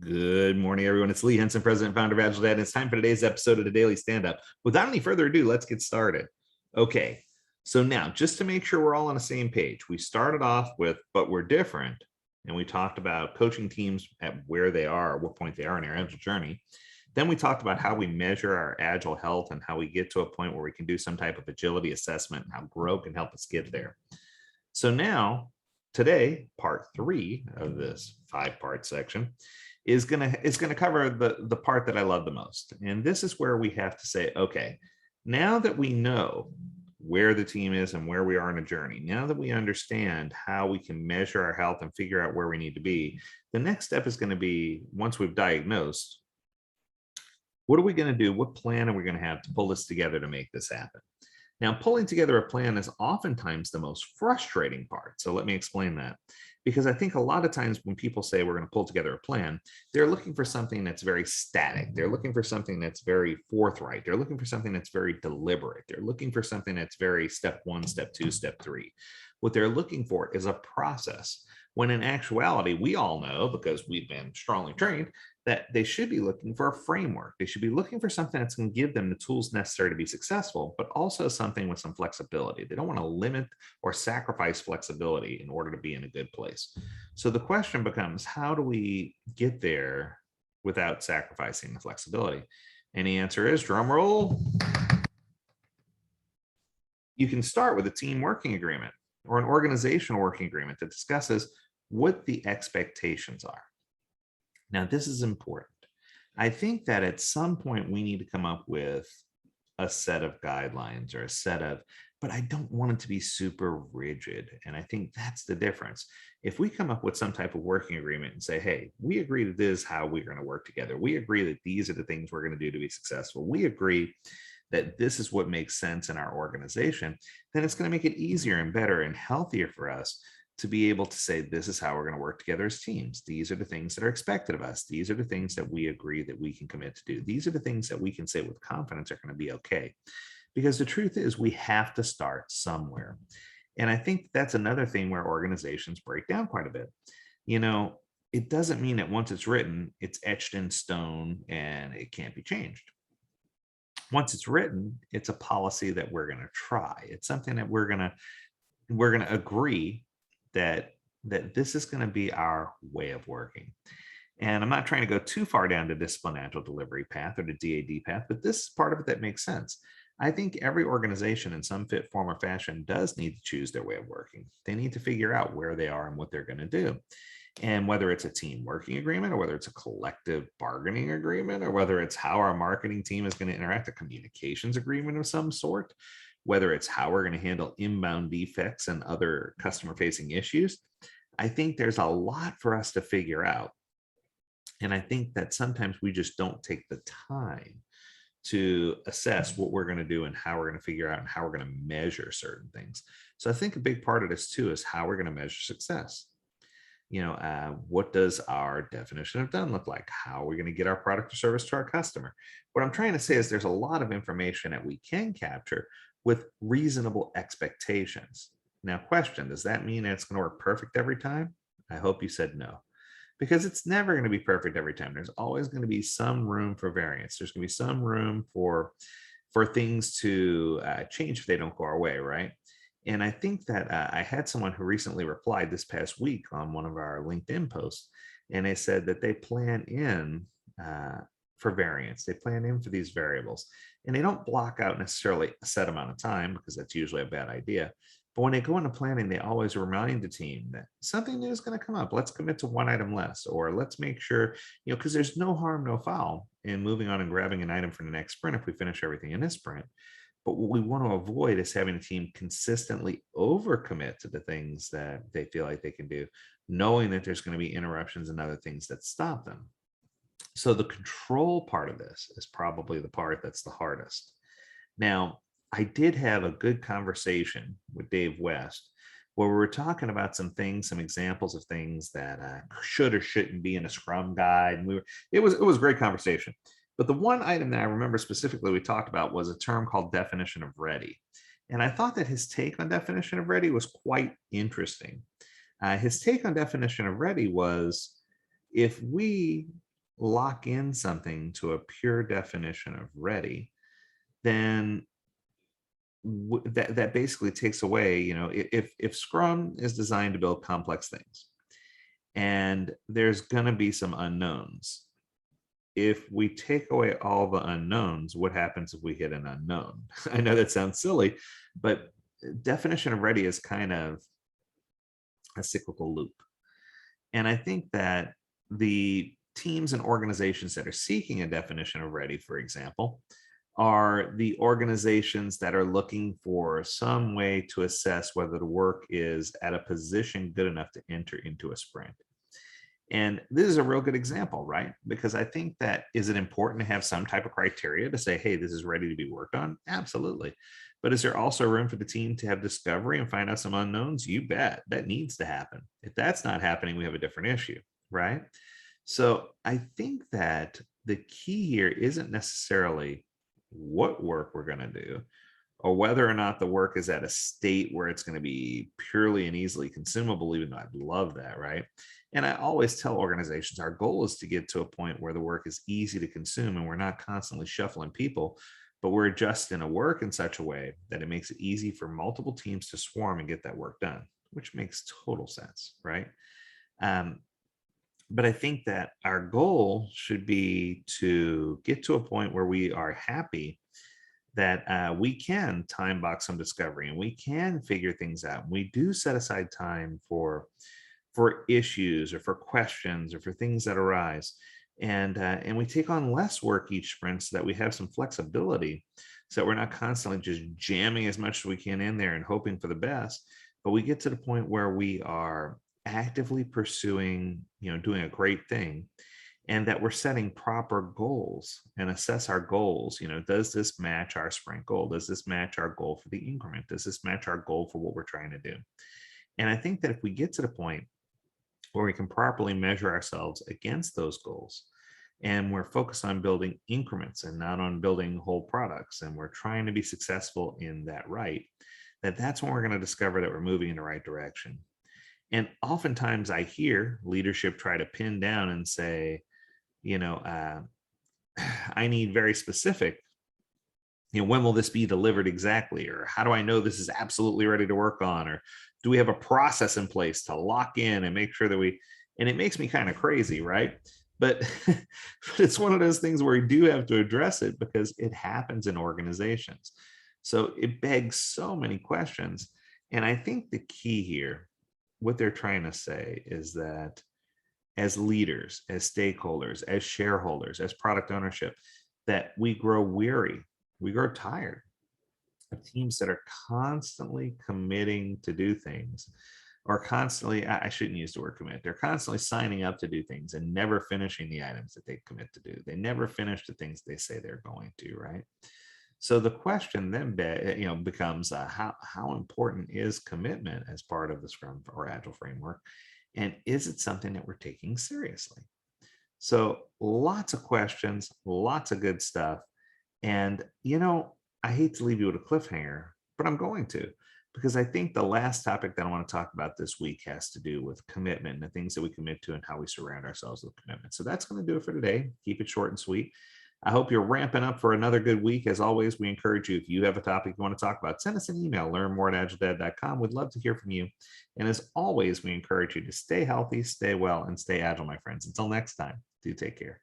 Good morning, everyone. It's Lee Henson, President and founder of Agiledad, and it's time for today's episode of the Daily Stand-Up. Without any further ado, let's get started. Okay, so now, just to make sure we're all on the same page, we started off with, but we're different, and we talked about coaching teams at where they are, what point they are in their Agile journey. Then we talked about how we measure our Agile health and how we get to a point where we can do some type of agility assessment and how Grow can help us get there. So now, today, part 3 of this 5-part section is gonna cover the part that I love the most. And this is where we have to say, okay, now that we know where the team is and where we are in a journey, now that we understand how we can measure our health and figure out where we need to be, the next step is going to be, once we've diagnosed, what are we going to do? What plan are we going to have to pull this together to make this happen? Now, pulling together a plan is oftentimes the most frustrating part. So let me explain that. Because I think a lot of times when people say we're going to pull together a plan, they're looking for something that's very static. They're looking for something that's very forthright. They're looking for something that's very deliberate. They're looking for something that's very step 1, step 2, step 3. What they're looking for is a process. When in actuality, we all know, because we've been strongly trained, that they should be looking for a framework. They should be looking for something that's going to give them the tools necessary to be successful, but also something with some flexibility. They don't want to limit or sacrifice flexibility in order to be in a good place. So the question becomes, how do we get there without sacrificing the flexibility? And the answer is, drum roll, you can start with a team working agreement or an organizational working agreement that discusses what the expectations are. Now, this is important. I think that at some point we need to come up with a set of guidelines or a set of, but I don't want it to be super rigid. And I think that's the difference. If we come up with some type of working agreement and say, hey, we agree that this is how we're going to work together. We agree that these are the things we're going to do to be successful. We agree that this is what makes sense in our organization, then it's going to make it easier and better and healthier for us to be able to say, this is how we're going to work together as teams. These are the things that are expected of us. These are the things that we agree that we can commit to do. These are the things that we can say with confidence are going to be okay. Because the truth is, we have to start somewhere. And I think that's another thing where organizations break down quite a bit. You know, it doesn't mean that once it's written, it's etched in stone and it can't be changed. Once it's written, it's a policy that we're going to try. It's something that we're going to agree that this is going to be our way of working. And I'm not trying to go too far down the discipline agile delivery path or the DAD path, but this is part of it that makes sense. I think every organization in some fit, form, or fashion does need to choose their way of working. They need to figure out where they are and what they're going to do. And whether it's a team working agreement or whether it's a collective bargaining agreement or whether it's how our marketing team is going to interact, a communications agreement of some sort, whether it's how we're going to handle inbound defects and other customer-facing issues, I think there's a lot for us to figure out. And I think that sometimes we just don't take the time to assess what we're going to do and how we're going to figure out and how we're going to measure certain things. So I think a big part of this too is how we're going to measure success. You know, what does our definition of done look like? How are we going to get our product or service to our customer? What I'm trying to say is there's a lot of information that we can capture with reasonable expectations. Now, question, does that mean it's going to work perfect every time? I hope you said no, because it's never going to be perfect every time. There's always going to be some room for variance. There's going to be some room for things to change if they don't go our way, right? And I think that I had someone who recently replied this past week on one of our LinkedIn posts, and they said that they plan in for variance. They plan in for these variables, and they don't block out necessarily a set amount of time because that's usually a bad idea. But when they go into planning, they always remind the team that something new is going to come up. Let's commit to one item less, or let's make sure, you know, because there's no harm, no foul in moving on and grabbing an item for the next sprint if we finish everything in this sprint. But what we want to avoid is having a team consistently overcommit to the things that they feel like they can do, knowing that there's going to be interruptions and other things that stop them. So the control part of this is probably the part that's the hardest. Now, I did have a good conversation with Dave West where we were talking about some things, some examples of things that should or shouldn't be in a Scrum guide. And it was a great conversation. But the one item that I remember specifically we talked about was a term called definition of ready. And I thought that his take on definition of ready was quite interesting. His take on definition of ready was, if we lock in something to a pure definition of ready, then that basically takes away, if Scrum is designed to build complex things and there's going to be some unknowns, if we take away all the unknowns, what happens if we hit an unknown? I know that sounds silly, but definition of ready is kind of a cyclical loop. And I think that the teams and organizations that are seeking a definition of ready, for example, are the organizations that are looking for some way to assess whether the work is at a position good enough to enter into a sprint. And this is a real good example, right? Because I think that, is it important to have some type of criteria to say, hey, this is ready to be worked on? Absolutely. But is there also room for the team to have discovery and find out some unknowns? You bet. That needs to happen. If that's not happening, we have a different issue, right? So I think that the key here isn't necessarily what work we're going to do, or whether or not the work is at a state where it's going to be purely and easily consumable, even though I'd love that, right? And I always tell organizations our goal is to get to a point where the work is easy to consume and we're not constantly shuffling people, but we're adjusting a work in such a way that it makes it easy for multiple teams to swarm and get that work done, which makes total sense, right? But I think that our goal should be to get to a point where we are happy that we can time box some discovery and we can figure things out. We do set aside time for issues or for questions or for things that arise, and we take on less work each sprint so that we have some flexibility, so that we're not constantly just jamming as much as we can in there and hoping for the best. But we get to the point where we are actively pursuing, doing a great thing, and that we're setting proper goals and assess our goals. Does this match our sprint goal? Does this match our goal for the increment? Does this match our goal for what we're trying to do? And I think that if we get to the point where we can properly measure ourselves against those goals, and we're focused on building increments and not on building whole products, and we're trying to be successful in that, right, that's when we're going to discover that we're moving in the right direction. And oftentimes I hear leadership try to pin down and say, I need very specific, when will this be delivered exactly? Or how do I know this is absolutely ready to work on? Or do we have a process in place to lock in and make sure that and it makes me kind of crazy, right? But, but it's one of those things where we do have to address it because it happens in organizations. So it begs so many questions. And I think the key here, what they're trying to say is that as leaders, as stakeholders, as shareholders, as product ownership, that we grow weary, we grow tired of teams that are constantly committing to do things, or constantly, I shouldn't use the word commit, they're constantly signing up to do things and never finishing the items that they commit to do. They never finish the things they say they're going to, right? So the question then becomes how important is commitment as part of the Scrum or Agile framework? And is it something that we're taking seriously? So lots of questions, lots of good stuff. And, I hate to leave you with a cliffhanger, but I'm going to, because I think the last topic that I want to talk about this week has to do with commitment and the things that we commit to and how we surround ourselves with commitment. So that's going to do it for today. Keep it short and sweet. I hope you're ramping up for another good week. As always, we encourage you, if you have a topic you want to talk about, send us an email, learnmore@agiledad.com. We'd love to hear from you. And as always, we encourage you to stay healthy, stay well, and stay agile, my friends. Until next time, do take care.